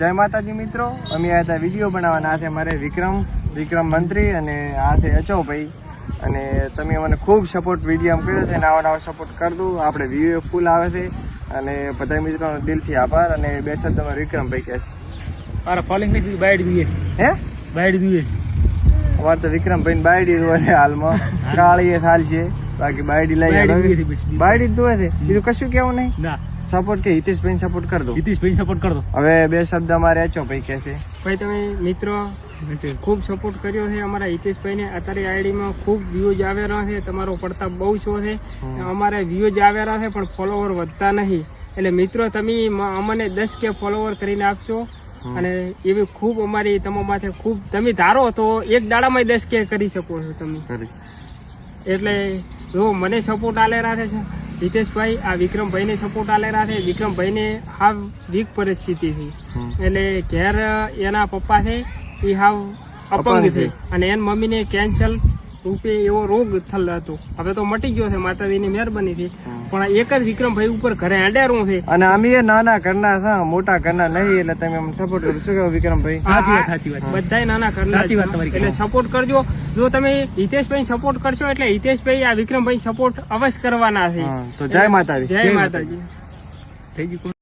જય માતાજી મિત્રો, અમે આવ્યા હતા વિડીયો બનાવવાના. આ છે મારે વિક્રમ મંત્રી અને આ છે અચોભાઈ. અને તમે મને ખૂબ સપોર્ટ વિડીયો કર્યો છે અને આવા સપોર્ટ કરજો. આપણે વ્યૂ ફૂલ આવે છે અને બધા મિત્રોનો દિલથી આભાર. અને બે શબ્દ તમે વિક્રમભાઈ કહેશે. મારા ફોલોઈંગ નથી બાઈડ જોઈએ. હે બાઈડ જોઈએ અમારે તો વિક્રમભાઈ બાયડી દુવે છે હાલમાં. કાળી થાલ છે, બાકી બાયડી લઈ બાયડી જ દુવે છે. બીજું કશું કેવું નહીં. ના સપોર્ટ કે હિતેશભાઈ સપોર્ટ કરી દો. હિતેશભાઈ સપોર્ટ કર દો. હવે બે શબ્દ અમારે અચોભાઈ કહેશે. ભાઈ તમે મિત્રો ખૂબ સપોર્ટ કર્યો છે અમારા હિતેશભાઈને. અત્યારે આઈડીમાં ખૂબ વ્યૂઝ આવેલા છે, તમારો પડતા બહુ શો છે. અમારે વ્યૂઝ આવેલા છે પણ ફોલોવર વધતા નહીં. એટલે મિત્રો તમે અમને 10K ફોલોવર કરીને આપશો. અને એવી ખૂબ અમારી તમારા માથે ખૂબ તમે ધારો તો એક દાડામાં 10K કરી શકો છો તમે. એટલે જો મને સપોર્ટ આલેરા છે હિતેશભાઈ, આ વિક્રમભાઈને સપોર્ટ આલેરા છે. વિક્રમભાઈને હાવ વીક પરિસ્થિતિ છે, એટલે ઘેર એના પપ્પા છે એ હાવ અપંગ છે અને એની મમ્મીને કેન્સર રૂપે એવો રોગ થયેલ હતો. હવે તો મટી ગયો છે માતાજીની મહેરબાની. પણ એક જ વિક્રમભાઈ ઉપર ઘરે અડેરું છે. અને અમે નાના ઘરના છે, મોટા ઘરના નહીં. એટલે તમે અમને સપોર્ટ કરો. શું કહેવું વિક્રમભાઈ? સાચી વાત. બધાય નાના ઘરના એટલે સપોર્ટ કરજો. જો તમે હિતેશભાઈ સપોર્ટ કરશો એટલે હિતેશભાઈ આ વિક્રમભાઈ સપોર્ટ અવશ્ય કરવાના છે. તો જય માતાજી. જય માતાજી. થઈ ગયું.